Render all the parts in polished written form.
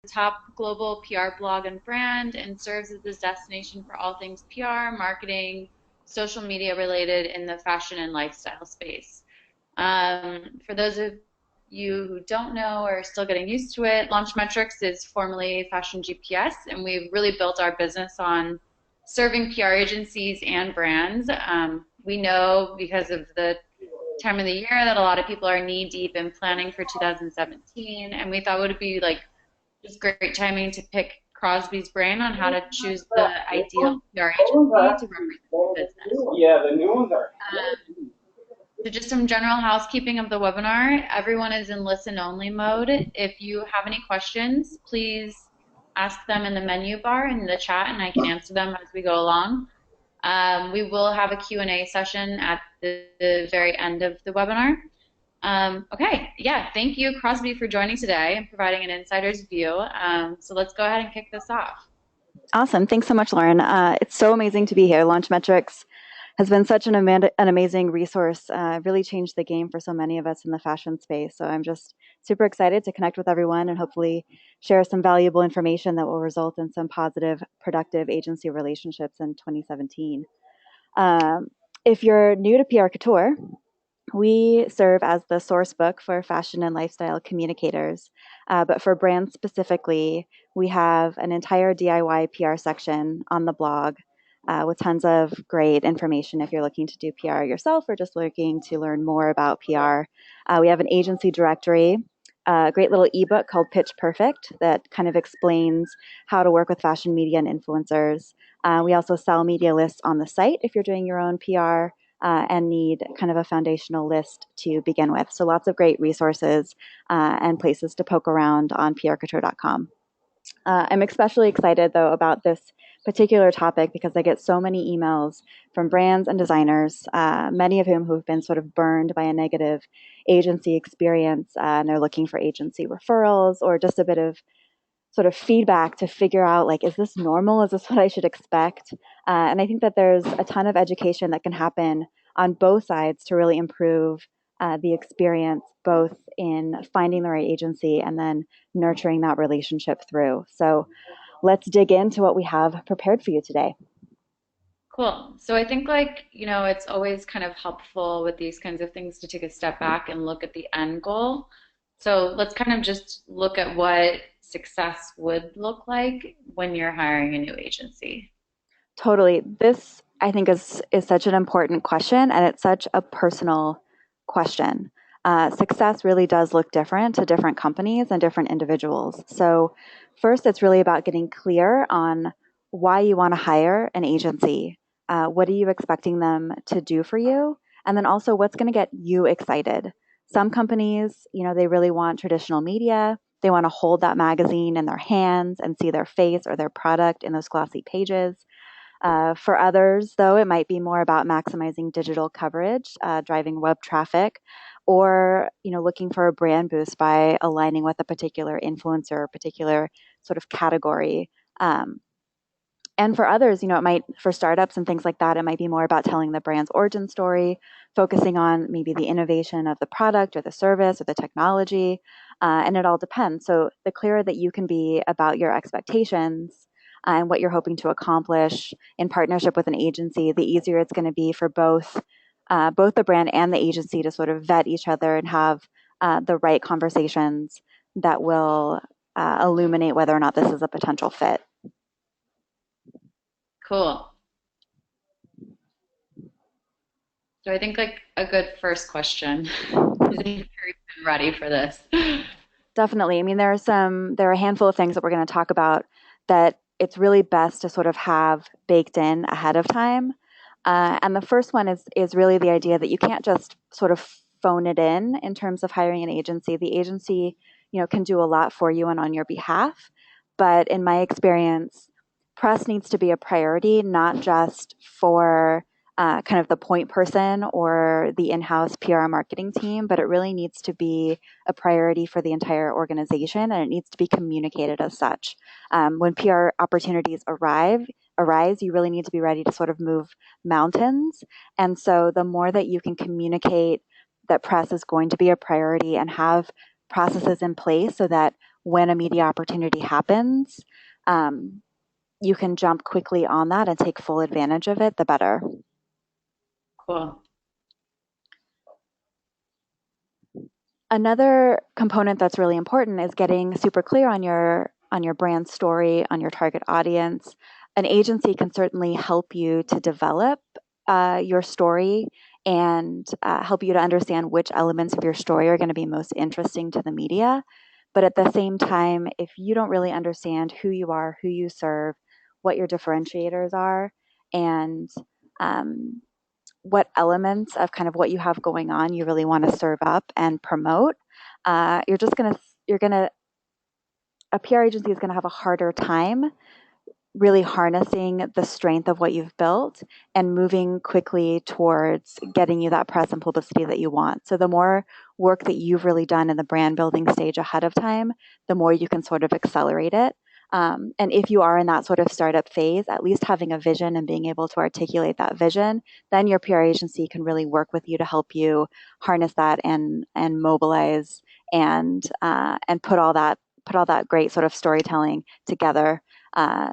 top global PR blog and brand and serves as this destination for all things PR, marketing, social media related in the fashion and lifestyle space. For those of you who don't know or are still getting used to it, Launchmetrics is formerly Fashion GPS, and we've really built our business on serving PR agencies and brands. We know because of the time of the year that a lot of people are knee deep in planning for 2017, and we thought it would be like just great timing to pick Crosby's brain on how to choose the ideal PR agency to represent the business. Yeah, the new ones are. So just some general housekeeping of the webinar. Everyone is in listen-only mode. If you have any questions, please ask them in the menu bar in the chat, and I can answer them as we go along. We will have a Q&A session at the very end of the webinar. Okay, yeah, thank you, Crosby, for joining today and providing an insider's view. So let's go ahead and kick this off. Awesome. Thanks so much, Lauren. It's so amazing to be here. Launchmetrics has been such an amazing resource, really changed the game for so many of us in the fashion space. So I'm just super excited to connect with everyone and hopefully share some valuable information that will result in some positive, productive agency relationships in 2017. If you're new to PR Couture, we serve as the source book for fashion and lifestyle communicators, but for brands specifically, we have an entire DIY PR section on the blog with tons of great information if you're looking to do PR yourself or just looking to learn more about PR. We have an agency directory, a great little ebook called Pitch Perfect that kind of explains how to work with fashion media and influencers. We also sell media lists on the site if you're doing your own PR. And need kind of a foundational list to begin with. So lots of great resources and places to poke around on prcouture.com. I'm especially excited, though, about this particular topic because I get so many emails from brands and designers, many of whom who've been sort of burned by a negative agency experience, and they're looking for agency referrals or just a bit of sort of feedback to figure out, like, is this normal? Is this what I should expect? And I think that there's a ton of education that can happen on both sides to really improve the experience, both in finding the right agency and then nurturing that relationship through. So let's dig into what we have prepared for you today. Cool. So I think, like, it's always kind of helpful with these kinds of things to take a step back and look at the end goal. So let's kind of just look at what success would look like when you're hiring a new agency. Totally. This, I think, is such an important question, and it's such a personal question. Success really does look different to different companies and different individuals. So first, it's really about getting clear on why you want to hire an agency. What are you expecting them to do for you? And then also, what's going to get you excited? Some companies, they really want traditional media. They want to hold that magazine in their hands and see their face or their product in those glossy pages. For others, though, it might be more about maximizing digital coverage, driving web traffic, or looking for a brand boost by aligning with a particular influencer or particular sort of category. And for others, it might, for startups and things like that, it might be more about telling the brand's origin story, focusing on maybe the innovation of the product or the service or the technology, and it all depends. So the clearer that you can be about your expectations and what you're hoping to accomplish in partnership with an agency, the easier it's going to be for both the brand and the agency to sort of vet each other and have the right conversations that will illuminate whether or not this is a potential fit. Cool. So I think, like, a good first question is if you're even ready for this. Definitely. I mean, there are a handful of things that we're going to talk about that it's really best to sort of have baked in ahead of time. And the first one is really the idea that you can't just sort of phone it in terms of hiring an agency. The agency, can do a lot for you and on your behalf. But in my experience, press needs to be a priority, not just for kind of the point person or the in-house PR marketing team, but it really needs to be a priority for the entire organization, and it needs to be communicated as such. When PR opportunities arise, you really need to be ready to sort of move mountains. And so the more that you can communicate that press is going to be a priority and have processes in place so that when a media opportunity happens, um, you can jump quickly on that and take full advantage of it, the better. Cool. Another component that's really important is getting super clear on your brand story, on your target audience. An agency can certainly help you to develop your story and help you to understand which elements of your story are going to be most interesting to the media. But at the same time, if you don't really understand who you are, who you serve, what your differentiators are, and um, what elements of kind of what you have going on you really want to serve up and promote, you're just going to, you're going to, a PR agency is going to have a harder time really harnessing the strength of what you've built and moving quickly towards getting you that press and publicity that you want. So the more work that you've really done in the brand building stage ahead of time, the more you can sort of accelerate it. And if you are in that sort of startup phase, at least having a vision and being able to articulate that vision, then your PR agency can really work with you to help you harness that and mobilize and put all that great sort of storytelling together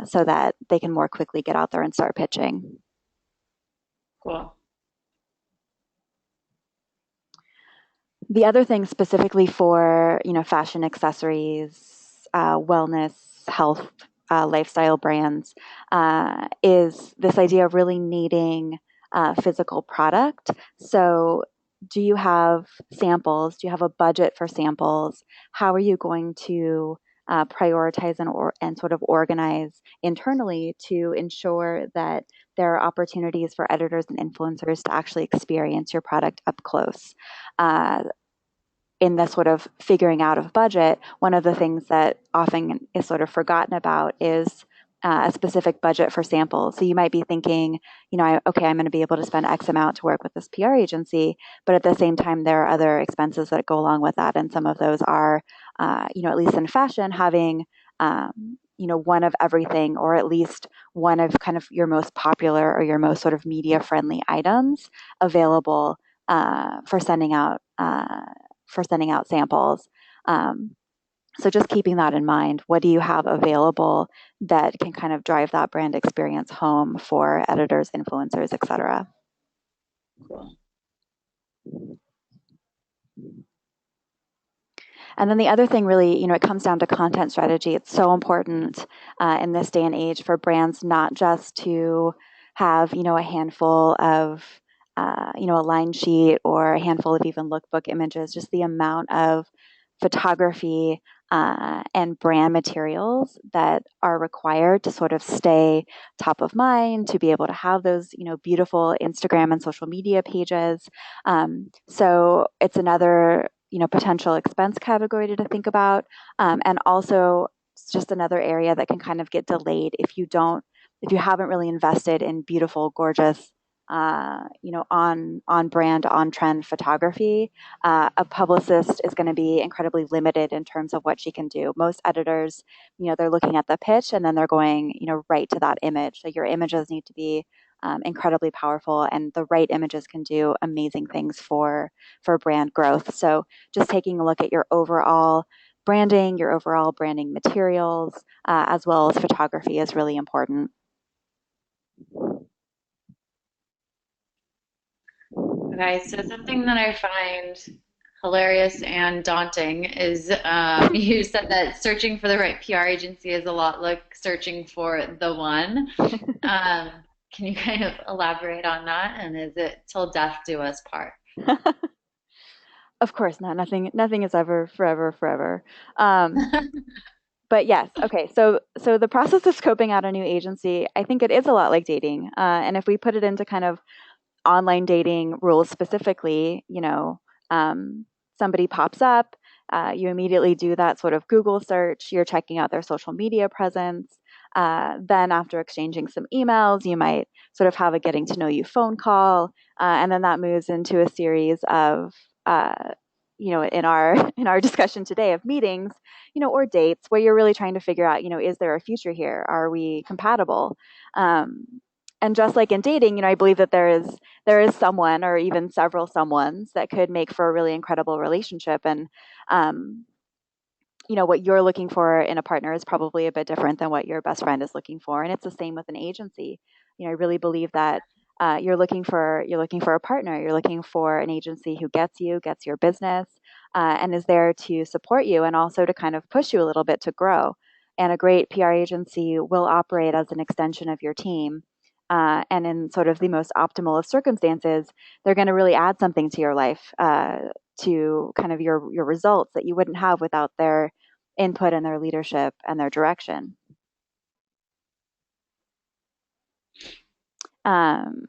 so that they can more quickly get out there and start pitching. Cool. The other thing specifically for fashion accessories, wellness, health, lifestyle brands is this idea of really needing physical product. So, do you have samples? Do you have a budget for samples? How are you going to prioritize and sort of organize internally to ensure that there are opportunities for editors and influencers to actually experience your product up close? Uh, in the sort of figuring out of budget, one of the things that often is sort of forgotten about is a specific budget for samples. So you might be thinking, okay, I'm going to be able to spend X amount to work with this PR agency, but at the same time, there are other expenses that go along with that, and some of those are, at least in fashion, having one of everything, or at least one of kind of your most popular or your most sort of media friendly items available for sending out samples. Um, so just keeping that in mind, what do you have available that can kind of drive that brand experience home for editors, influencers, et cetera? Cool. And then the other thing really, it comes down to content strategy. It's so important in this day and age for brands not just to have, a handful of, a line sheet or a handful of even lookbook images, just the amount of photography and brand materials that are required to sort of stay top of mind, to be able to have those, beautiful Instagram and social media pages. So it's another, potential expense category to think about. And also it's just another area that can kind of get delayed if you haven't really invested in beautiful, gorgeous, on brand, on trend photography. A publicist is going to be incredibly limited in terms of what she can do. Most editors, they're looking at the pitch and then they're going, right to that image. So your images need to be incredibly powerful, and the right images can do amazing things for brand growth. So just taking a look at your overall branding, your overall branding materials, as well as photography is really important. Okay, so something that I find hilarious and daunting is you said that searching for the right PR agency is a lot like searching for the one. Um, can you kind of elaborate on that? And is it till death do us part? Of course not. Nothing is ever forever, forever. Um, but yes, okay. So the process of scoping out a new agency, I think it is a lot like dating. And if we put it into kind of online dating rules specifically, somebody pops up, you immediately do that sort of Google search, you're checking out their social media presence. Then, after exchanging some emails, you might sort of have a getting to know you phone call, and then that moves into a series of, in our in our discussion today of meetings, or dates where you're really trying to figure out, is there a future here? Are we compatible? Um, and just like in dating, I believe that there is someone or even several someones that could make for a really incredible relationship. And um, what you're looking for in a partner is probably a bit different than what your best friend is looking for, and it's the same with an agency. I really believe that you're looking for a partner. You're looking for an agency who gets you, gets your business, and is there to support you and also to kind of push you a little bit to grow. And a great PR agency will operate as an extension of your team. And in sort of the most optimal of circumstances, they're going to really add something to your life, to kind of your results that you wouldn't have without their input and their leadership and their direction. Um,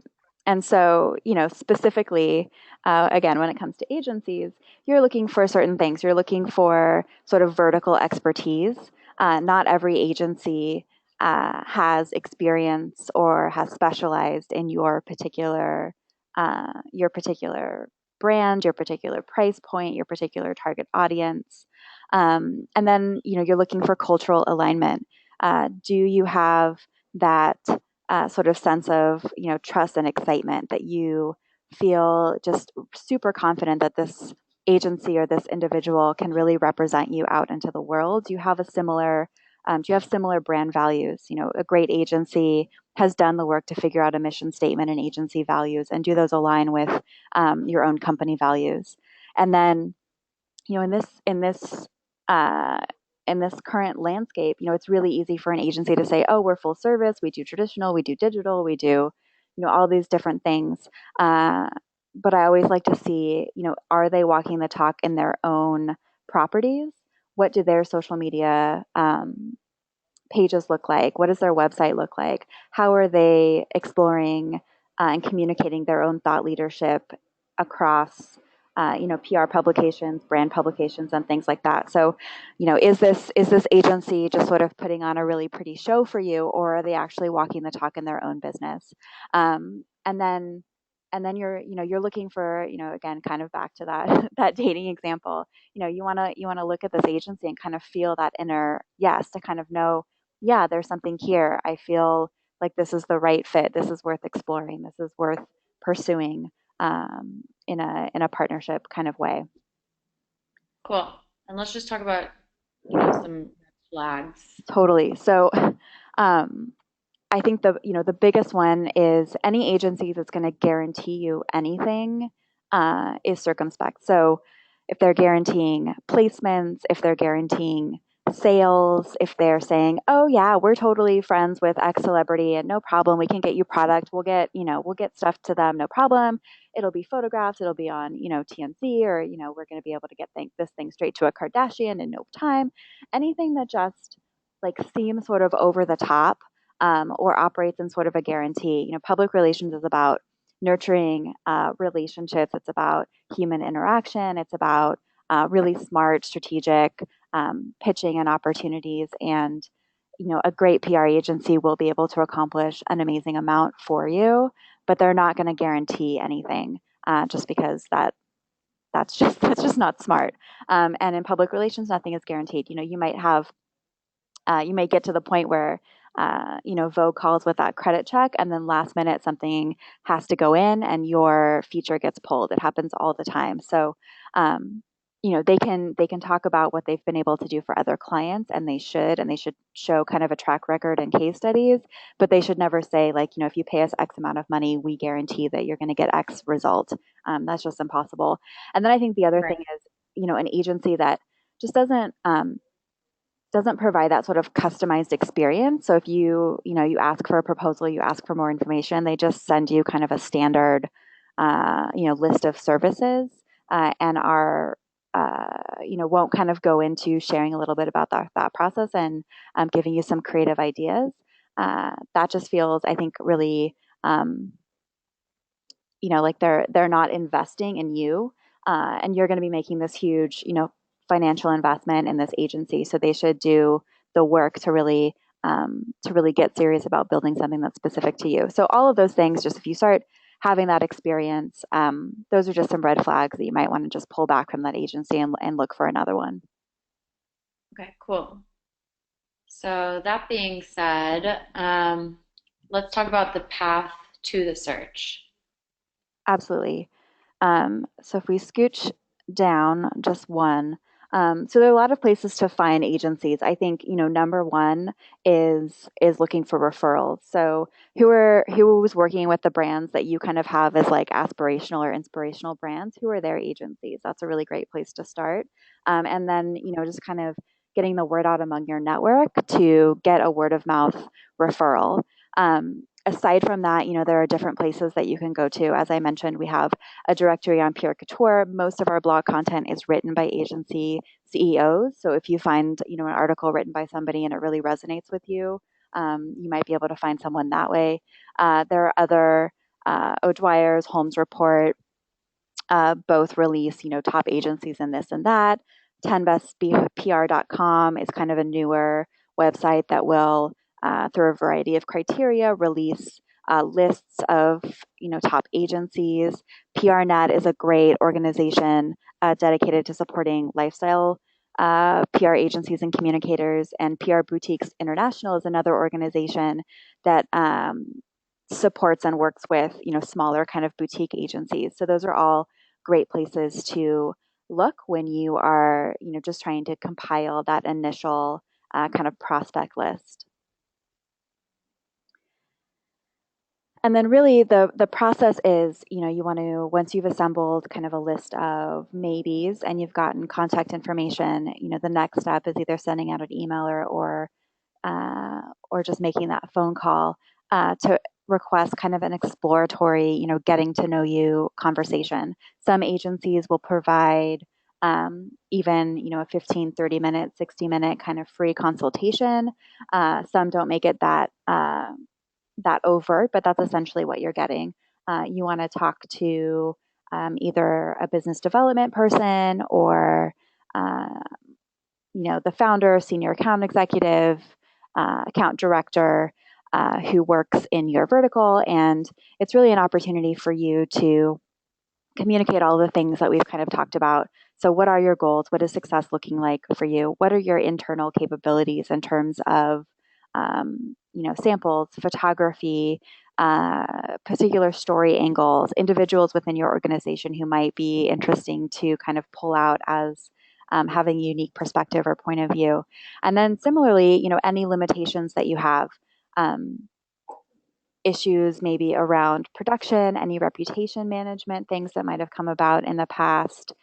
and so, specifically, again, when it comes to agencies, you're looking for certain things. You're looking for sort of vertical expertise. Not every agency has experience or has specialized in your particular brand, your particular price point, your particular target audience. And then, you're looking for cultural alignment. Do you have that sort of sense of trust and excitement that you feel just super confident that this agency or this individual can really represent you out into the world? Do you have similar brand values? A great agency has done the work to figure out a mission statement and agency values, and do those align with your own company values? And then, you know, in this in this uh, in this current landscape, it's really easy for an agency to say, "Oh, we're full service. We do traditional. We do digital. We do, all these different things." Uh, but I always like to see, are they walking the talk in their own properties? What do their social media pages look like? What does their website look like? How are they exploring and communicating their own thought leadership across, PR publications, brand publications, and things like that? So, is this agency just sort of putting on a really pretty show for you, or are they actually walking the talk in their own business? And then you're looking for, again, kind of back to that that dating example. You want to look at this agency and kind of feel that inner yes, to kind of know, yeah, there's something here. I feel like this is the right fit. This is worth exploring. This is worth pursuing, in a partnership kind of way. Cool. And let's just talk about, some flags. Totally. So, um, I think the biggest one is any agency that's going to guarantee you anything is circumspect. So if they're guaranteeing placements, if they're guaranteeing sales, if they're saying, "Oh yeah, we're totally friends with X celebrity and no problem, we can get you product. We'll get stuff to them, no problem. It'll be photographs, it'll be on, TMZ, or we're going to be able to get this thing straight to a Kardashian in no time." Anything that just like seems sort of over the top, or operates in sort of a guarantee. Public relations is about nurturing relationships. It's about human interaction. It's about really smart, strategic pitching and opportunities. And a great PR agency will be able to accomplish an amazing amount for you, but they're not going to guarantee anything, just because that's just not smart. And in public relations, nothing is guaranteed. You might get to the point where, Vogue calls with that credit check, and then last minute something has to go in, and your feature gets pulled. It happens all the time. So, they can talk about what they've been able to do for other clients, and they should show kind of a track record and case studies, but they should never say, like, if you pay us X amount of money, we guarantee that you're going to get X result. That's just impossible. And then I think the other thing Right. is, an agency that just doesn't provide that sort of customized experience. So if you ask for a proposal, you ask for more information, they just send you kind of a standard, list of services, and won't kind of go into sharing a little bit about that thought process and giving you some creative ideas. That just feels, I think, really, um, like they're not investing in you, and you're going to be making this huge, financial investment in this agency, so they should do the work to really get serious about building something that's specific to you. So all of those things, just if you start having that experience, those are just some red flags that you might want to just pull back from that agency and look for another one. Okay, cool. So that being said, let's talk about the path to the search. Absolutely. So if we scooch down just one, So there are a lot of places to find agencies. I think, number one is looking for referrals. So who's working with the brands that you kind of have as like aspirational or inspirational brands? Who are their agencies? That's a really great place to start. And then, just kind of getting the word out among your network to get a word of mouth referral. Aside from that, there are different places that you can go to. As I mentioned, we have a directory on PR Couture. Most of our blog content is written by agency CEOs. So if you find, an article written by somebody and it really resonates with you, you might be able to find someone that way. There are other O'Dwyer's, Holmes Report, both release, top agencies and this and that. 10bestpr.com is kind of a newer website that will, through a variety of criteria, release lists of, top agencies. PRNet is a great organization dedicated to supporting lifestyle PR agencies and communicators. And PR Boutiques International is another organization that supports and works with, smaller kind of boutique agencies. So those are all great places to look when you are, just trying to compile that initial kind of prospect list. And then really the process is, you want to, once you've assembled kind of a list of maybes and you've gotten contact information, the next step is either sending out an email or just making that phone call to request kind of an exploratory, getting to know you conversation. Some agencies will provide even, a 15, 30-minute, 60-minute kind of free consultation. Some don't make it that overt, but that's essentially what you're getting. You want to talk to either a business development person or the founder, senior account executive, account director who works in your vertical. And it's really an opportunity for you to communicate all the things that we've kind of talked about. So what are your goals? What is success looking like for you? What are your internal capabilities in terms of, samples, photography, particular story angles, individuals within your organization who might be interesting to kind of pull out as having a unique perspective or point of view. And then similarly, any limitations that you have, issues maybe around production, any reputation management, things that might have come about in the past,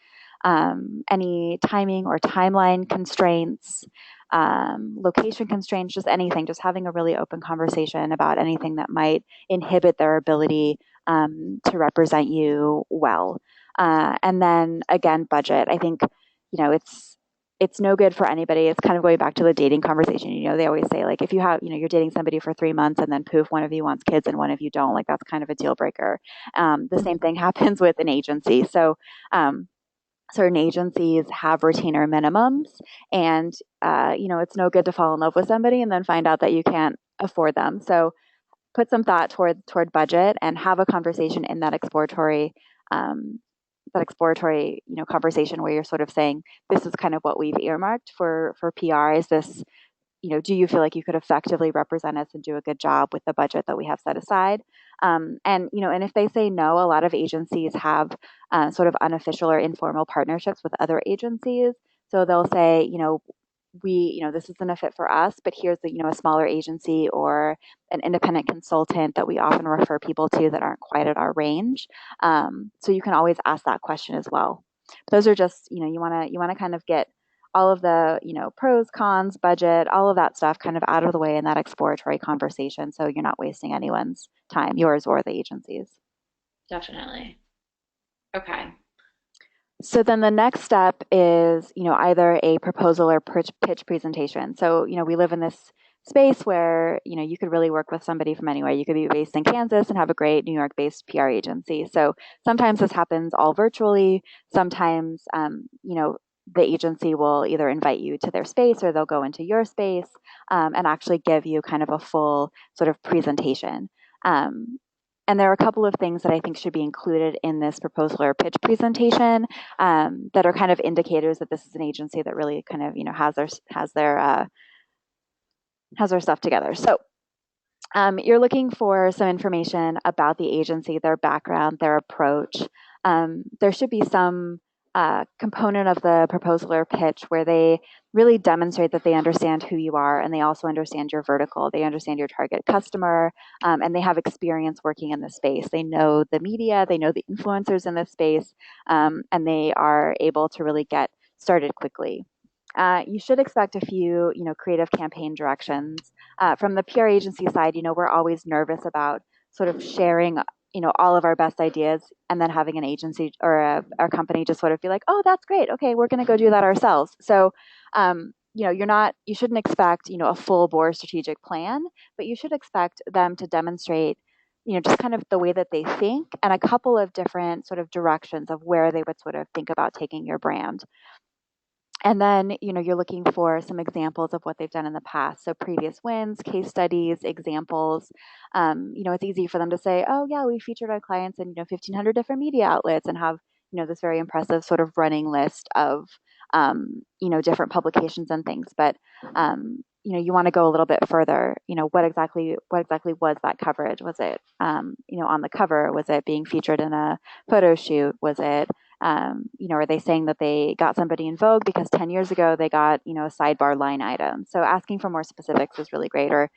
any timing or timeline constraints, location constraints, just anything, just having a really open conversation about anything that might inhibit their ability to represent you well. And then again, budget. I think, it's no good for anybody. It's kind of going back to the dating conversation. They always say like, if you have, you're dating somebody for 3 months and then poof, one of you wants kids and one of you don't, like that's kind of a deal breaker. The same thing happens with an agency. So, certain agencies have retainer minimums and, it's no good to fall in love with somebody and then find out that you can't afford them. So put some thought toward budget and have a conversation in that exploratory conversation where you're sort of saying, this is kind of what we've earmarked for PR. Is this, do you feel like you could effectively represent us and do a good job with the budget that we have set aside? And if they say no, a lot of agencies have sort of unofficial or informal partnerships with other agencies. So they'll say, this isn't a fit for us, but here's a smaller agency or an independent consultant that we often refer people to that aren't quite at our range. So you can always ask that question as well. Those are just, you want to kind of get all of the, pros, cons, budget, all of that stuff kind of out of the way in that exploratory conversation. So you're not wasting anyone's time, yours or the agency's. Definitely. Okay. So then the next step is, either a proposal or pitch presentation. So, we live in this space where, you could really work with somebody from anywhere. You could be based in Kansas and have a great New York-based PR agency. So sometimes this happens all virtually. Sometimes, the agency will either invite you to their space or they'll go into your space and actually give you kind of a full sort of presentation. And there are a couple of things that I think should be included in this proposal or pitch presentation that are kind of indicators that this is an agency that really kind of has their stuff together. So you're looking for some information about the agency, their background, their approach. There should be some component of the proposal or pitch where they really demonstrate that they understand who you are and they also understand your vertical. They understand your target customer, and they have experience working in the space. They know the media, they know the influencers in this space, and they are able to really get started quickly. You should expect a few, creative campaign directions. From the PR agency side, we're always nervous about sort of sharing, all of our best ideas and then having an agency or our company just sort of be like, oh, that's great. Okay, we're going to go do that ourselves. So, you shouldn't expect, a full bore strategic plan, but you should expect them to demonstrate, just kind of the way that they think and a couple of different sort of directions of where they would sort of think about taking your brand. And then, you're looking for some examples of what they've done in the past. So previous wins, case studies, examples. It's easy for them to say, oh, yeah, we featured our clients in, 1,500 different media outlets and have, this very impressive sort of running list of, different publications and things. But, you want to go a little bit further. What exactly was that coverage? Was it, on the cover? Was it being featured in a photo shoot? Was it, are they saying that they got somebody in Vogue because 10 years ago they got, a sidebar line item? So asking for more specifics is really great, or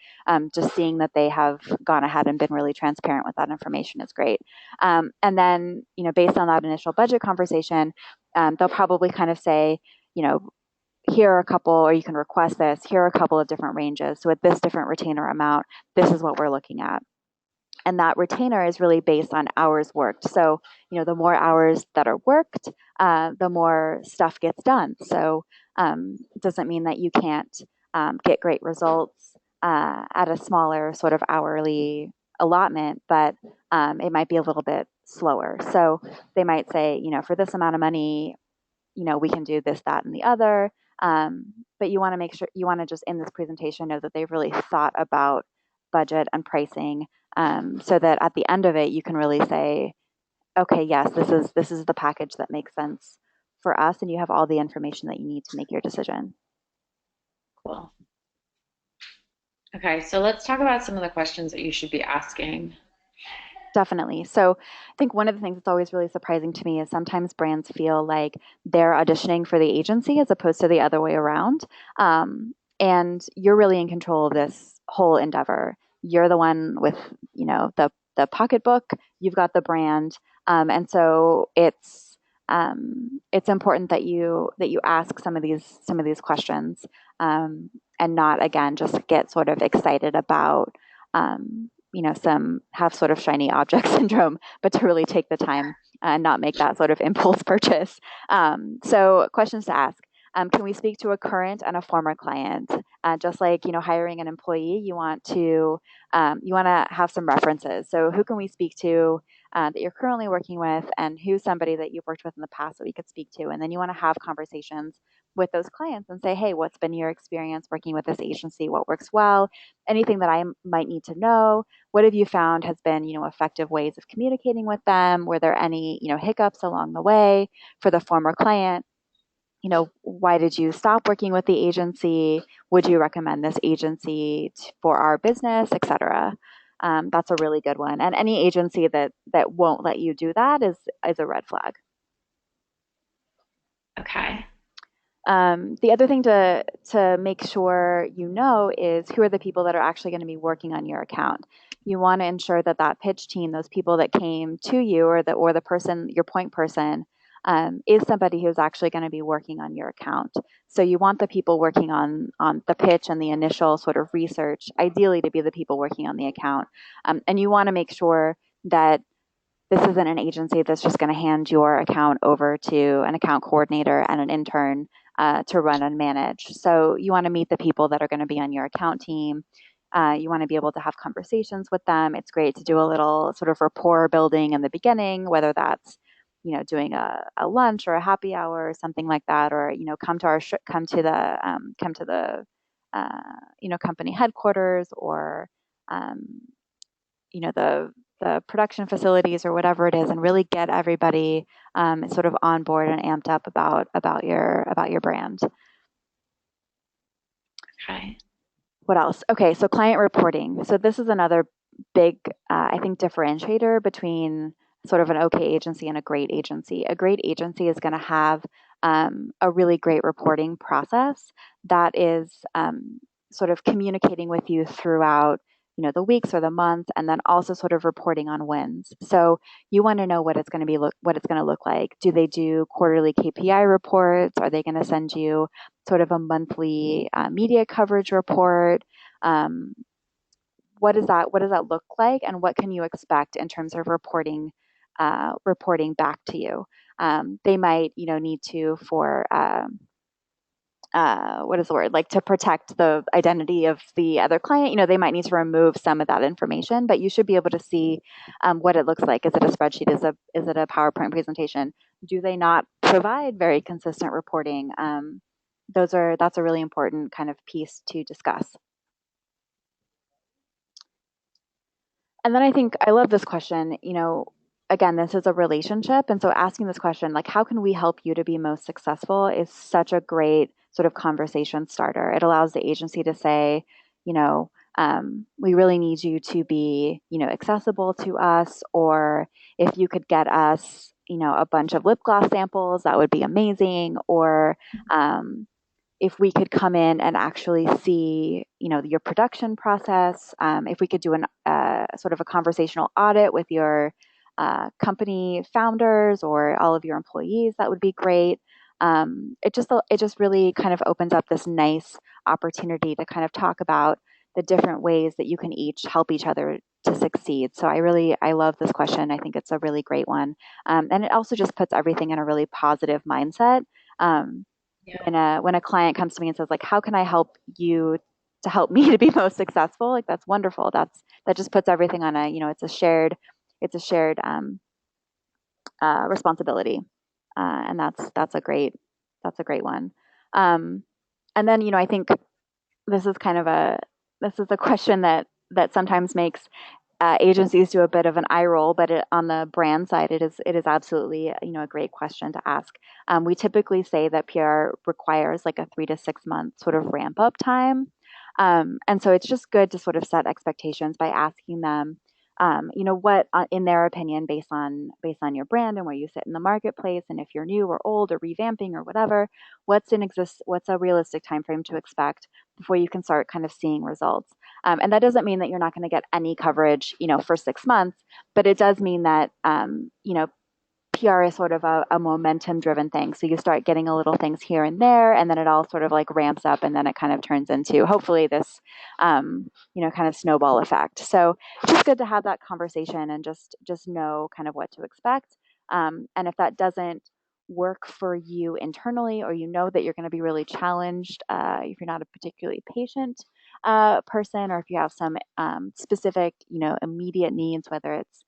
just seeing that they have gone ahead and been really transparent with that information is great. And then, based on that initial budget conversation, they'll probably kind of say, here are a couple, or you can request this, here are a couple of different ranges. So at this different retainer amount, this is what we're looking at. And that retainer is really based on hours worked. So, the more hours that are worked, the more stuff gets done. So, it doesn't mean that you can't get great results at a smaller sort of hourly allotment, but it might be a little bit slower. So, they might say, for this amount of money, we can do this, that, and the other. But you want to make sure, you want to just in this presentation know that they've really thought about budget and pricing, so that at the end of it, you can really say, okay, yes, this is the package that makes sense for us, and you have all the information that you need to make your decision. Cool. Okay, so let's talk about some of the questions that you should be asking. Definitely. So I think one of the things that's always really surprising to me is sometimes brands feel like they're auditioning for the agency as opposed to the other way around. And you're really in control of this whole endeavor. You're the one with, the pocketbook. You've got the brand, and so it's important that you ask some of these questions, and not again just get sort of excited about. Some have sort of shiny object syndrome, but to really take the time and not make that sort of impulse purchase. So questions to ask. Can we speak to a current and a former client? Just like, hiring an employee, you want to have some references. So who can we speak to that you're currently working with, and who's somebody that you've worked with in the past that we could speak to? And then you want to have conversations with those clients and say, hey, what's been your experience working with this agency? What works well? Anything that I might need to know? What have you found has been, effective ways of communicating with them? Were there any, hiccups along the way? For the former client, why did you stop working with the agency? Would you recommend this agency for our business, etc.? That's a really good one. And any agency that won't let you do that is a red flag. Okay. The other thing to make sure is who are the people that are actually going to be working on your account. You want to ensure that that pitch team, those people that came to you, or the person, your point person, is somebody who's actually going to be working on your account. So you want the people working on the pitch and the initial sort of research, ideally to be the people working on the account, and you want to make sure that this isn't an agency that's just going to hand your account over to an account coordinator and an intern to run and manage. So you want to meet the people that are going to be on your account team. You want to be able to have conversations with them. It's great to do a little sort of rapport building in the beginning, whether that's doing a lunch or a happy hour or something like that, or come to the company headquarters, or um, the production facilities or whatever it is, and really get everybody sort of on board and amped up about your brand. Okay. What else? Okay, so client reporting. So this is another big, I think, differentiator between sort of an okay agency and a great agency. A great agency is going to have a really great reporting process that is sort of communicating with you throughout, the weeks or the months, and then also sort of reporting on wins. So you want to know what it's going to be what it's going to look like. Do they do quarterly KPI reports? Are they going to send you sort of a monthly media coverage report? Um, what does that look like, and what can you expect in terms of reporting back to you? They might, need to for what is the word, like to protect the identity of the other client. They might need to remove some of that information, but you should be able to see what it looks like. Is it a spreadsheet? Is it a PowerPoint presentation? Do they not provide very consistent reporting? That's a really important kind of piece to discuss. And then I think I love this question. Again, this is a relationship. And so asking this question, like, how can we help you to be most successful, is such a great sort of conversation starter. It allows the agency to say, we really need you to be, accessible to us, or if you could get us, a bunch of lip gloss samples, that would be amazing. Or, if we could come in and actually see, your production process, if we could do an sort of a conversational audit with your company founders or all of your employees, that would be great. It just really kind of opens up this nice opportunity to kind of talk about the different ways that you can each help each other to succeed. So I love this question. I think it's a really great one, and it also just puts everything in a really positive mindset. Um, Yeah. when a client comes to me and says, like, how can I help you to help me to be most successful, like, that's wonderful. That just puts everything on a, it's a shared responsibility, and that's a great one. um, and then, I think this is kind of a this is a question that sometimes makes agencies do a bit of an eye roll, but on the brand side, it is absolutely, a great question to ask. We typically say that PR requires like a 3 to 6 month sort of ramp up time, and so it's just good to sort of set expectations by asking them, what, in their opinion, based on your brand and where you sit in the marketplace, and if you're new or old or revamping or whatever, what's a realistic time frame to expect before you can start kind of seeing results. And that doesn't mean that you're not going to get any coverage, for 6 months, but it does mean that, PR is sort of a momentum driven thing. So you start getting a little things here and there, and then it all sort of like ramps up, and then it kind of turns into, hopefully, this, kind of snowball effect. So it's just good to have that conversation and just know kind of what to expect. And if that doesn't work for you internally, or that you're going to be really challenged, if you're not a particularly patient person, or if you have some specific, immediate needs, whether it's,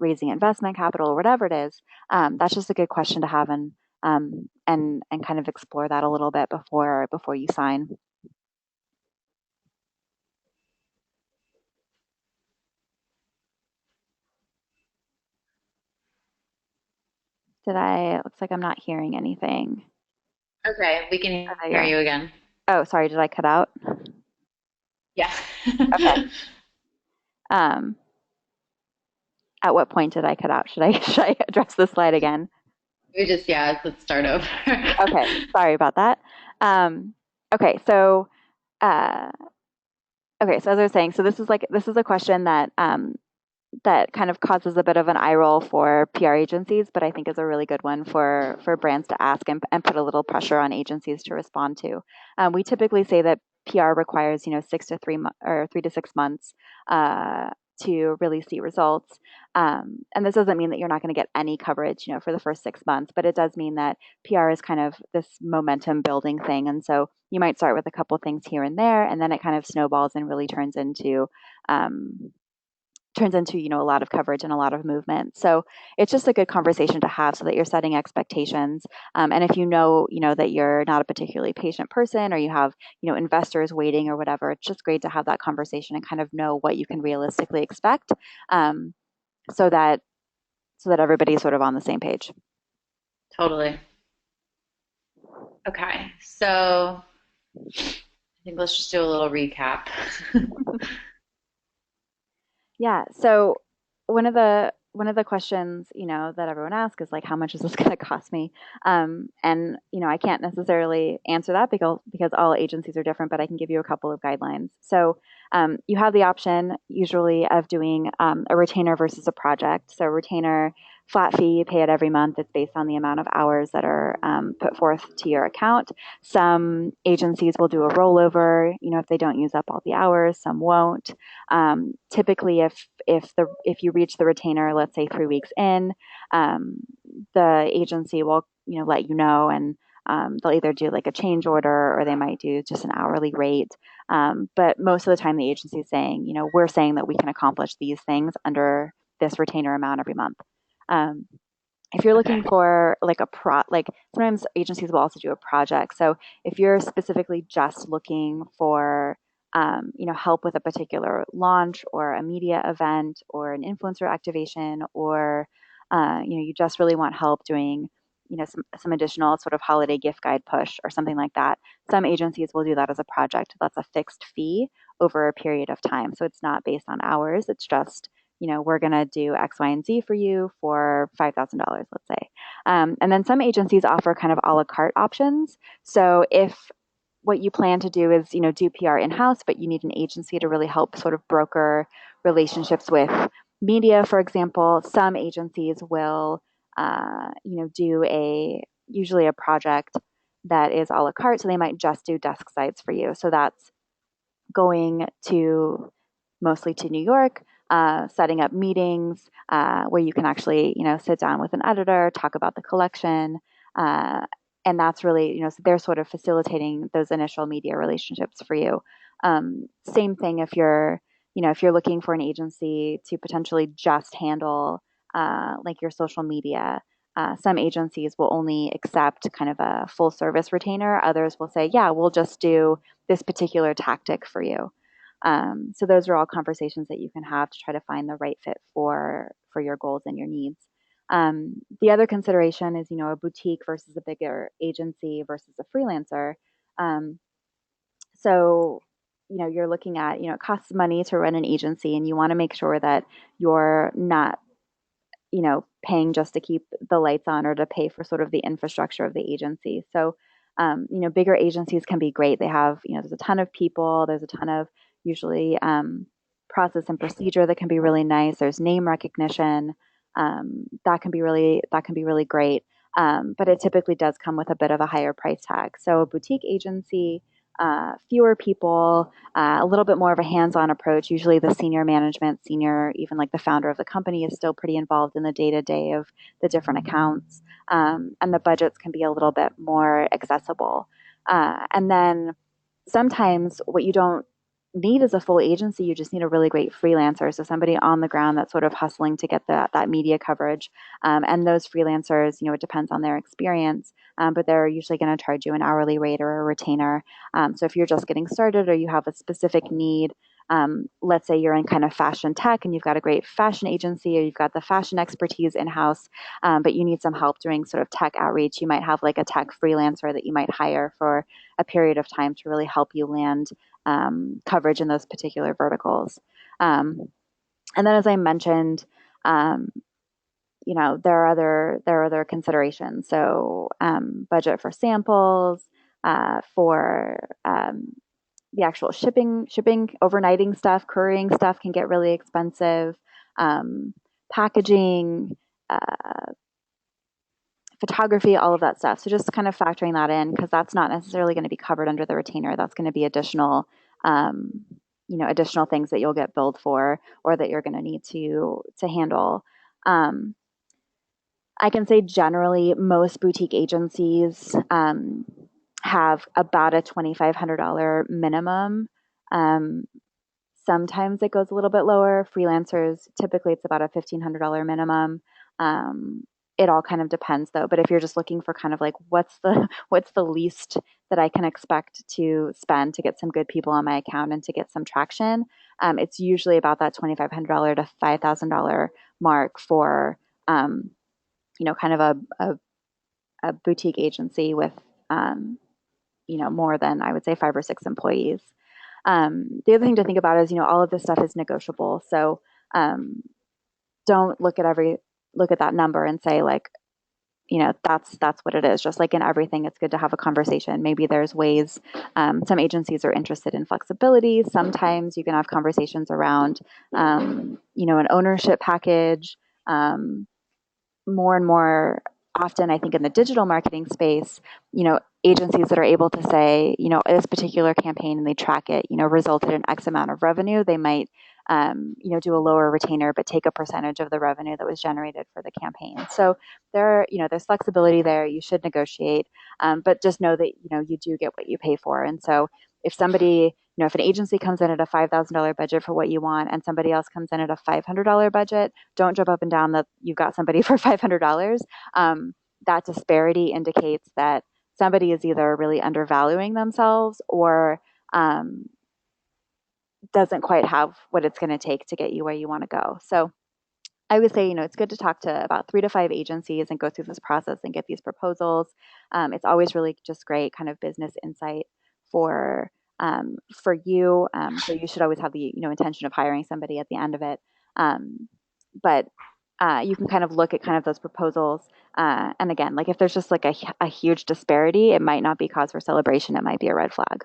raising investment capital or whatever it is, that's just a good question to have, and kind of explore that a little bit before you sign. It looks like I'm not hearing anything. Okay, we can Oh, there you hear are. you again. Oh, sorry, did I cut out? Yeah. Okay. Um, at what point did I cut out? Should I should I address the slide again? Yeah, let's start over. Okay, sorry about that. Um, okay, so uh, so as I was saying, so this is a question that kind of causes a bit of an eye roll for PR agencies, but I think is a really good one for brands to ask, and put a little pressure on agencies to respond to. We typically say that PR requires, 3 to 6 months uh, to really see results. And this doesn't mean that you're not going to get any coverage, for the first 6 months, but it does mean that PR is kind of this momentum building thing. And so you might start with a couple things here and there, and then it kind of snowballs and really um, turns into, a lot of coverage and a lot of movement. So it's just a good conversation to have, so that you're setting expectations. And if that you're not a particularly patient person, or you have, investors waiting or whatever, it's just great to have that conversation and kind of know what you can realistically expect, um, so that everybody's sort of on the same page. Totally. Okay, so I think let's just do a little recap. Yeah. So one of the one of the questions, that everyone asks is like, how much is this going to cost me? And I can't necessarily answer that because all agencies are different, but I can give you a couple of guidelines. So you have the option usually of doing a retainer versus a project. So retainer, flat fee, you pay it every month. It's based on the amount of hours that are put forth to your account. Some agencies will do a rollover, if they don't use up all the hours. Some won't. Typically, if you reach the retainer, let's say 3 weeks in, um, the agency will let you know, and they'll either do like a change order or they might do just an hourly rate. But most of the time, the agency is saying, we're saying that we can accomplish these things under this retainer amount every month. Um, if you're looking Okay. for like like sometimes agencies will also do a project. So if you're specifically just looking for, help with a particular launch or a media event or an influencer activation, or, you just really want help doing, some additional sort of holiday gift guide push or something like that. Some agencies will do that as a project. That's a fixed fee over a period of time. So it's not based on hours. It's just, we're going to do X, Y, and Z for you for $5,000, let's say. And then some agencies offer kind of a la carte options. So if what you plan to do is, do PR in-house, but you need an agency to really help sort of broker relationships with media, for example, some agencies will, do usually a project that is a la carte. So they might just do desk sites for you. So that's going to mostly to New York, setting up meetings where you can actually, sit down with an editor, talk about the collection. And that's really, so they're sort of facilitating those initial media relationships for you. Same thing if you're looking for an agency to potentially just handle like your social media. Some agencies will only accept kind of a full service retainer. Others will say, yeah, we'll just do this particular tactic for you. So those are all conversations that you can have to try to find the right fit for your goals and your needs. The other consideration is, a boutique versus a bigger agency versus a freelancer. Um, so, you're looking at, it costs money to run an agency, and you want to make sure that you're not, paying just to keep the lights on or to pay for sort of the infrastructure of the agency. So, bigger agencies can be great. They have, there's a ton of people, there's a ton of usually process and procedure that can be really nice. There's name recognition that can be really great. But it typically does come with a bit of a higher price tag. So a boutique agency, fewer people, a little bit more of a hands-on approach. Usually the senior management, even like the founder of the company is still pretty involved in the day-to-day of the different accounts. And the budgets can be a little bit more accessible. And then sometimes what you don't need is a full agency. You just need a really great freelancer. So somebody on the ground that's sort of hustling to get that media coverage. And those freelancers, it depends on their experience, but they're usually going to charge you an hourly rate or a retainer. So if you're just getting started or you have a specific need, let's say you're in kind of fashion tech and you've got a great fashion agency or you've got the fashion expertise in-house, but you need some help doing sort of tech outreach. You might have like a tech freelancer that you might hire for a period of time to really help you land coverage in those particular verticals. Um, and then, as I mentioned, um, there are other considerations. So budget for samples, for the actual shipping, overnighting stuff, couriering stuff can get really expensive. Packaging, photography, all of that stuff. So just kind of factoring that in because that's not necessarily going to be covered under the retainer. That's going to be um, additional things that you'll get billed for or that you're going to need to handle. Um, I can say generally most boutique agencies have about a $2,500 minimum. Um, Sometimes it goes a little bit lower. Freelancers, typically it's about a $1,500 minimum. Um, it all kind of depends though. But if you're just looking for kind of like what's the least that I can expect to spend to get some good people on my account and to get some traction, it's usually about that $2,500 to $5,000 mark for kind of a boutique agency with more than I would say 5 or 6 employees. The other thing to think about is, all of this stuff is negotiable. So, um, don't look at that number and say like, that's what it is. Just like in everything, it's good to have a conversation. Maybe there's ways. Some agencies are interested in flexibility. Sometimes you can have conversations around, an ownership package. Um, More and more often, I think in the digital marketing space, agencies that are able to say, this particular campaign and they track it, resulted in X amount of revenue, they might, do a lower retainer, but take a percentage of the revenue that was generated for the campaign. So there's flexibility there. You should negotiate, but just know that, you do get what you pay for. And so if somebody, if an agency comes in at a $5,000 budget for what you want and somebody else comes in at a $500 budget, don't jump up and down that you've got somebody for $500. That disparity indicates that somebody is either really undervaluing themselves or um, doesn't quite have what it's going to take to get you where you want to go. So I would say, it's good to talk to about 3 to 5 agencies and go through this process and get these proposals. It's always really just great kind of business insight for for you. So you should always have the intention of hiring somebody at the end of it. But you can kind of look at kind of those proposals. And again, like if there's just like a huge disparity, it might not be cause for celebration. It might be a red flag.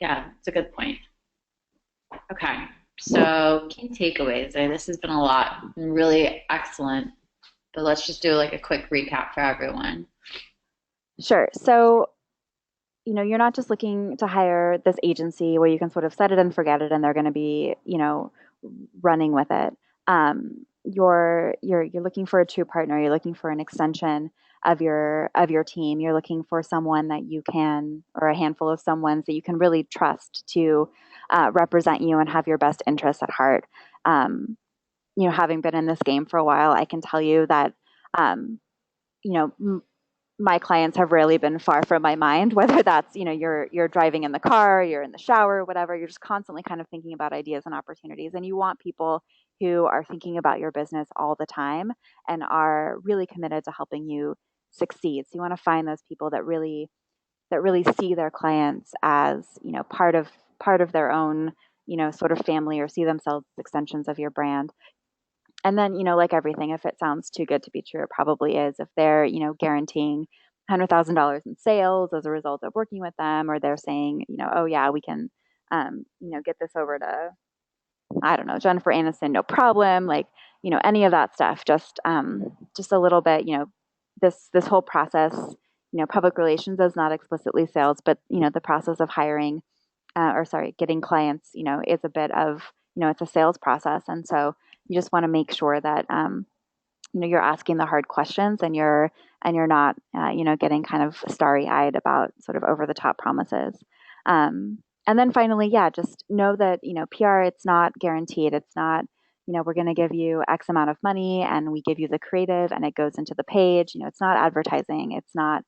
Yeah, it's a good point. Okay. So key takeaways. This has been a lot, really excellent. But let's just do like a quick recap for everyone. Sure. So you're not just looking to hire this agency where you can sort of set it and forget it and they're going to be, running with it. You're looking for a true partner. You're looking for an extension of your team. You're looking for someone that you can, or a handful of someones that you can really trust to represent you and have your best interests at heart. Having been in this game for a while, I can tell you that, you know, my clients have rarely been far from my mind, whether that's, you're driving in the car, you're in the shower, whatever, you're just constantly kind of thinking about ideas and opportunities. And you want people who are thinking about your business all the time and are really committed to helping you succeed. So you want to find those people that really see their clients as, part of their own, sort of family, or see themselves as extensions of your brand. And then, like everything, if it sounds too good to be true, it probably is. If they're, guaranteeing $100,000 in sales as a result of working with them, or they're saying, oh yeah, we can, get this over to, I don't know, Jennifer Aniston, no problem. Like, any of that stuff, just a little bit, this whole process, public relations is not explicitly sales, but, the process of hiring, or sorry, getting clients, is a bit of, it's a sales process. And so you just want to make sure that, you're asking the hard questions and you're not, getting kind of starry eyed about sort of over the top promises. And then finally, yeah, just know that, PR, it's not guaranteed. It's not, we're going to give you X amount of money and we give you the creative and it goes into the page. It's not advertising. It's not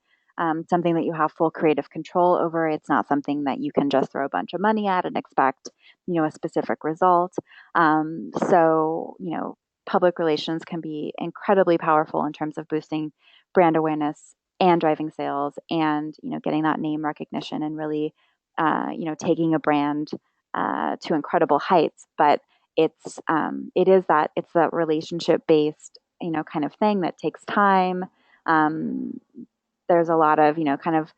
something that you have full creative control over. It's not something that you can just throw a bunch of money at and expect, a specific result. So, public relations can be incredibly powerful in terms of boosting brand awareness and driving sales and, getting that name recognition and really, taking a brand to incredible heights. But it's that relationship based, kind of thing that takes time. Um, there's a lot of, kind of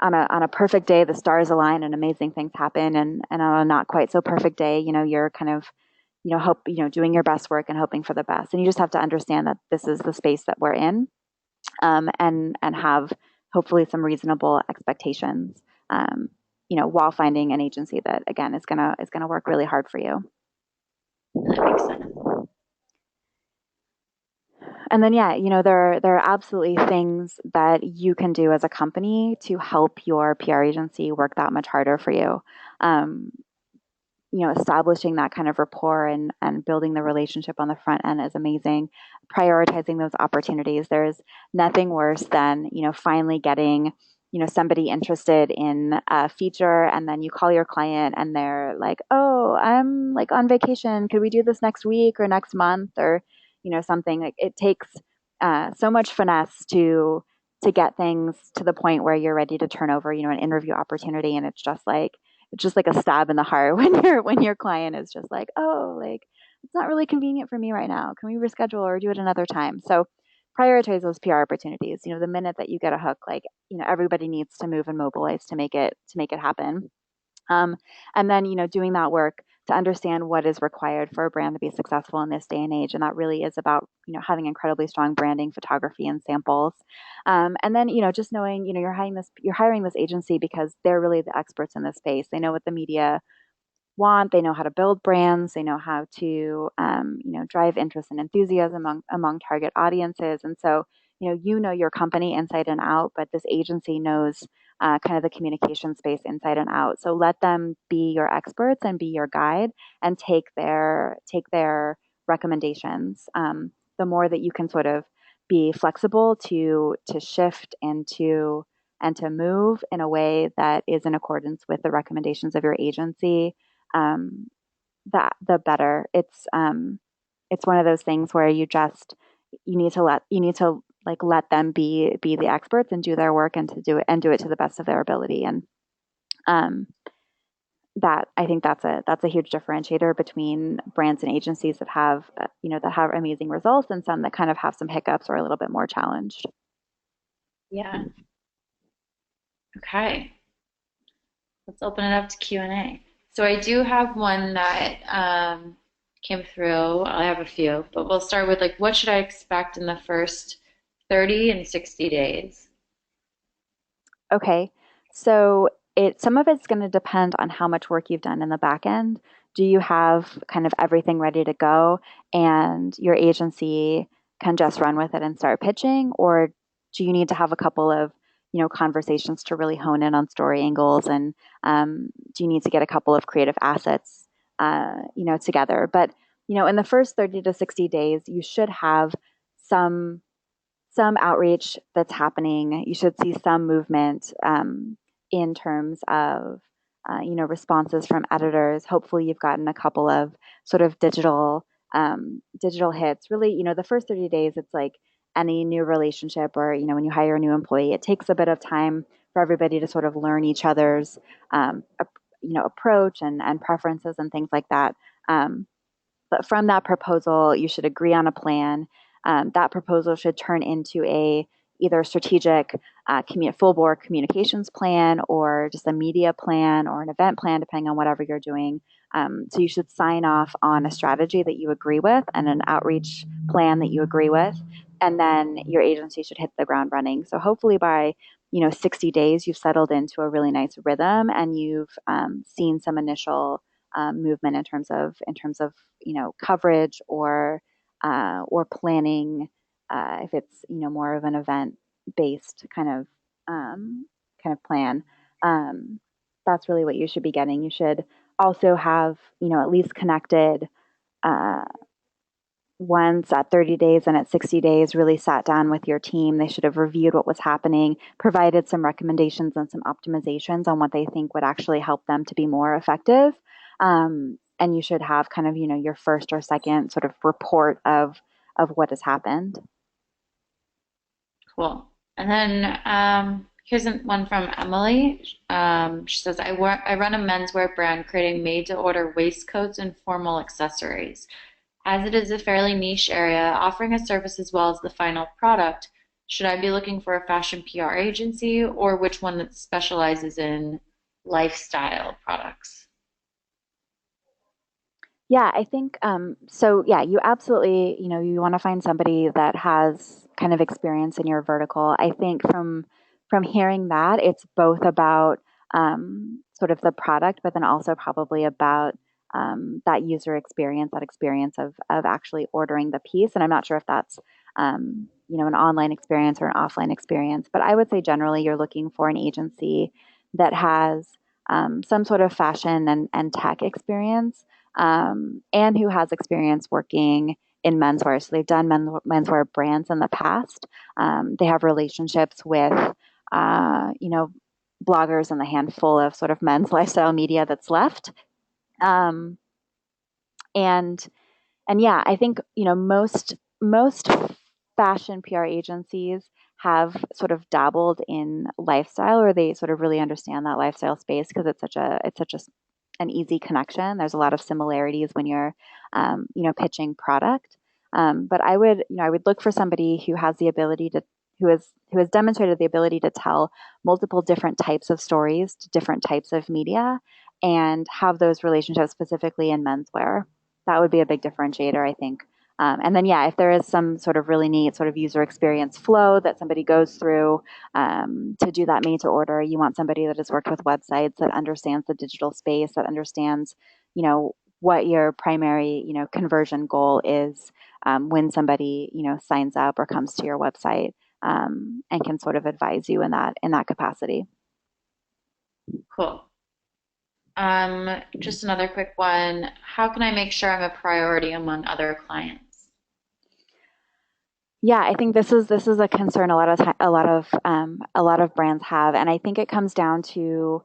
on a perfect day, the stars align and amazing things happen. And on a not quite so perfect day, you're kind of, doing your best work and hoping for the best. And you just have to understand that this is the space that we're in, and have hopefully some reasonable expectations, while finding an agency that again is gonna work really hard for you. That makes sense. And then, yeah, there are absolutely things that you can do as a company to help your PR agency work that much harder for you. Um, Establishing that kind of rapport and building the relationship on the front end is amazing. Prioritizing those opportunities. There's nothing worse than, finally getting, somebody interested in a feature and then you call your client and they're like, oh, I'm like on vacation. Could we do this next week or next month or, something like it takes so much finesse to get things to the point where you're ready to turn over, an interview opportunity. And it's just like a stab in the heart when your client is just like, oh, like it's not really convenient for me right now. Can we reschedule or do it another time? So prioritize those PR opportunities. The minute that you get a hook, like, everybody needs to move and mobilize to make it happen. Um, and then, doing that work to understand what is required for a brand to be successful in this day and age. And that really is about, having incredibly strong branding, photography, and samples. And then, just knowing, you're hiring this agency because they're really the experts in this space. They know what the media want. They know how to build brands. They know how to, drive interest and enthusiasm among target audiences. And so, your company inside and out, but this agency knows kind of the communication space inside and out. So let them be your experts and be your guide, and take their recommendations. The more that you can sort of be flexible to shift and to move in a way that is in accordance with the recommendations of your agency, um, that the better. It's one of those things where you need to like let them be the experts and do their work, and to do it to the best of their ability. And um, that I think that's a huge differentiator between brands and agencies that have amazing results, and some that kind of have some hiccups or a little bit more challenged. Yeah. Okay. Let's open it up to Q&A. So I do have one that came through. I have a few, but we'll start with like, what should I expect in the first 30 and 60 days? Okay. So some of it's going to depend on how much work you've done in the back end. Do you have kind of everything ready to go and your agency can just run with it and start pitching? Or do you need to have a couple of, conversations to really hone in on story angles? And do you need to get a couple of creative assets, together? But, in the first 30 to 60 days, you should have some some outreach that's happening. You should see some movement in terms of responses from editors. Hopefully, you've gotten a couple of sort of digital hits. Really, the first 30 days, it's like any new relationship, or when you hire a new employee, it takes a bit of time for everybody to sort of learn each other's approach and preferences and things like that. Um, but from that proposal, you should agree on a plan. That proposal should turn into a either strategic full bore communications plan, or just a media plan or an event plan, depending on whatever you're doing. So you should sign off on a strategy that you agree with and an outreach plan that you agree with, and then your agency should hit the ground running. So hopefully by 60 days, you've settled into a really nice rhythm, and you've seen some initial movement in terms of coverage, or planning, if it's more of an event based kind of plan. Um, that's really what you should be getting. You should also have at least connected uh, once at 30 days and at 60 days, really sat down with your team. They should have reviewed what was happening, provided some recommendations and some optimizations on what they think would actually help them to be more effective. And you should have kind of, your first or second sort of report of what has happened. Cool. And then here's one from Emily. She says, I run a menswear brand creating made-to-order waistcoats and formal accessories. As it is a fairly niche area, offering a service as well as the final product, should I be looking for a fashion PR agency or which one that specializes in lifestyle products? Yeah, I think so. Yeah, you absolutely, you want to find somebody that has kind of experience in your vertical. I think from hearing that, it's both about sort of the product, but then also probably about that user experience, that experience of actually ordering the piece. And I'm not sure if that's an online experience or an offline experience, but I would say generally you're looking for an agency that has some sort of fashion and tech experience, and who has experience working in menswear. So they've done menswear brands in the past. They have relationships with, bloggers and the handful of sort of men's lifestyle media that's left. Um, and and yeah, I think most fashion PR agencies have sort of dabbled in lifestyle, or they sort of really understand that lifestyle space because it's such a an easy connection. There's a lot of similarities when you're, pitching product. But I would look for somebody who has the ability to, who has demonstrated the ability to tell multiple different types of stories to different types of media and have those relationships specifically in menswear. That would be a big differentiator, I think. And then, yeah, if there is some sort of really neat sort of user experience flow that somebody goes through to do that made to order, you want somebody that has worked with websites, that understands the digital space, that understands, what your primary, conversion goal is when somebody, signs up or comes to your website, and can sort of advise you in that capacity. Cool. Just another quick one. How can I make sure I'm a priority among other clients? Yeah, I think this is a concern a lot of brands have, and I think it comes down to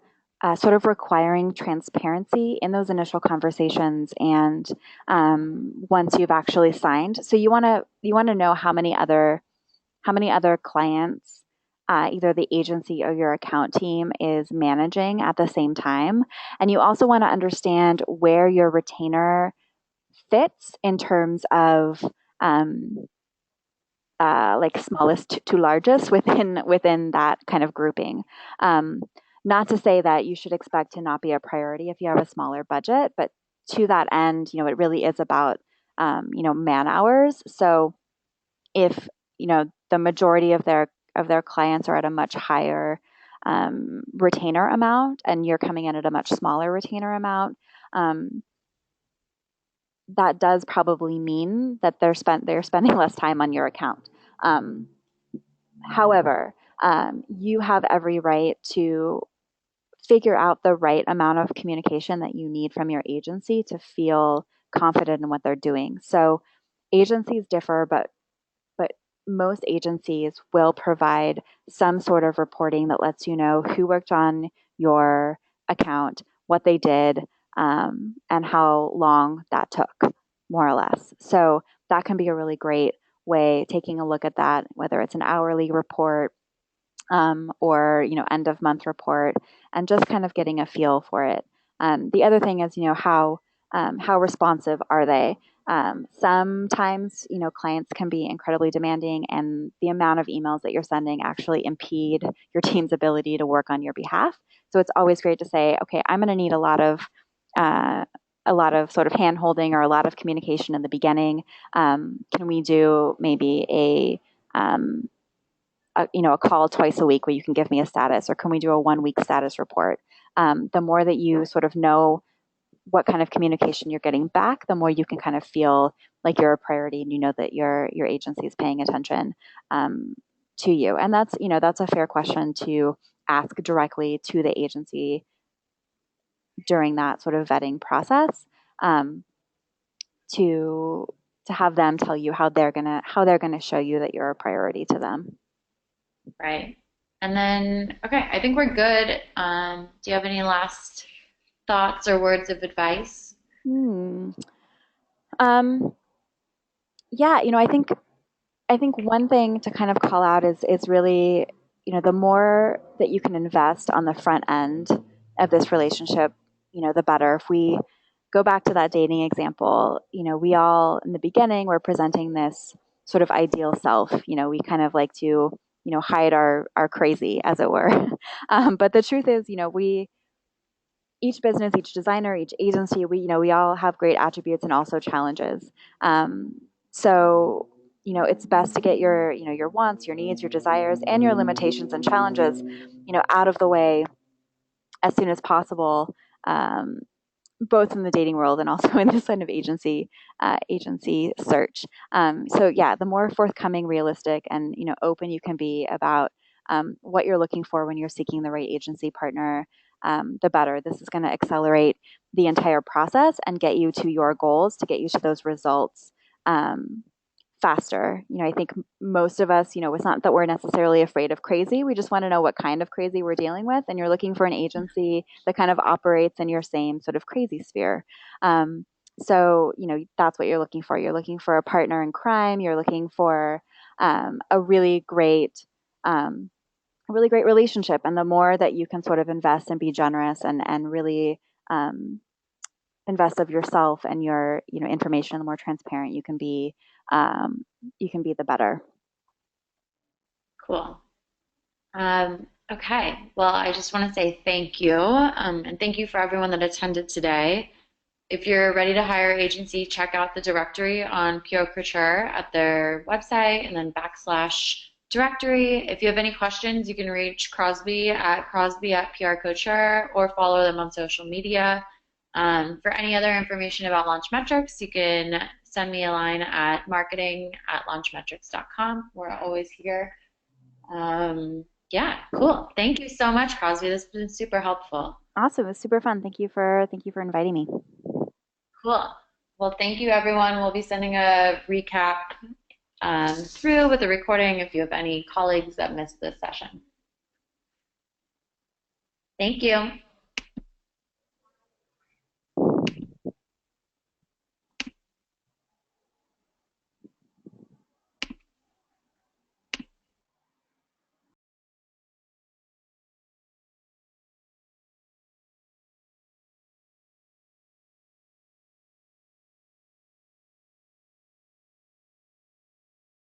sort of requiring transparency in those initial conversations, and once you've actually signed. So you want to know how many other clients either the agency or your account team is managing at the same time, and you also want to understand where your retainer fits in terms of um, like smallest to largest within that kind of grouping. Um, Not to say that you should expect to not be a priority if you have a smaller budget, but to that end, it really is about man hours. So if the majority of their clients are at a much higher retainer amount, and you're coming in at a much smaller retainer amount, um, that does probably mean that they're spending less time on your account. Um, However, you have every right to figure out the right amount of communication that you need from your agency to feel confident in what they're doing. So agencies differ, but most agencies will provide some sort of reporting that lets you know who worked on your account, what they did, and how long that took, more or less. So that can be a really great way, taking a look at that, whether it's an hourly report or end of month report, and just kind of getting a feel for it. The other thing is how responsive are they? Sometimes clients can be incredibly demanding, and the amount of emails that you're sending actually impede your team's ability to work on your behalf. So it's always great to say, okay, I'm going to need uh, a lot of sort of hand holding or a lot of communication in the beginning. Can we do maybe a call twice a week where you can give me a status, or can we do a 1 week status report? The more that you sort of know what kind of communication you're getting back, the more you can kind of feel like you're a priority, and you know that your agency is paying attention to you. And that's a fair question to ask directly to the agency during that sort of vetting process, um, to have them tell you how they're gonna show you that you're a priority to them. Right. And then, okay, I think we're good. Do you have any last thoughts or words of advice? Hmm. Um, yeah, I think one thing to kind of call out is really, the more that you can invest on the front end of this relationship, the better. If we go back to that dating example, we all in the beginning were presenting this sort of ideal self. We kind of like to, hide our crazy, as it were. But the truth is, we each business, each designer, each agency, we all have great attributes and also challenges. So it's best to get your wants, your needs, your desires, and your limitations and challenges, out of the way as soon as possible. Both in the dating world and also in this kind of agency search. So yeah, the more forthcoming, realistic, and open you can be about what you're looking for when you're seeking the right agency partner, the better. This is going to accelerate the entire process and get you to your goals, to get you to those results um, faster. I think most of us, it's not that we're necessarily afraid of crazy. We just want to know what kind of crazy we're dealing with. And you're looking for an agency that kind of operates in your same sort of crazy sphere. So, that's what you're looking for. You're looking for a partner in crime. You're looking for a really great relationship. And the more that you can sort of invest and be generous and really um, invest of yourself and your information, the more transparent um, you can be, the better. Cool. Okay. Well, I just want to say thank you, and thank you for everyone that attended today. If you're ready to hire agency, check out the directory on PR Couture at their website and then /directory. If you have any questions, you can reach Crosby at PR Couture or follow them on social media. For any other information about Launchmetrics, you can send me a line at marketing@launchmetrics.com. We're always here. Yeah, cool. Thank you so much, Crosby. This has been super helpful. Awesome. It was super fun. Thank you for inviting me. Cool. Well, thank you, everyone. We'll be sending a recap through with a recording if you have any colleagues that missed this session. Thank you.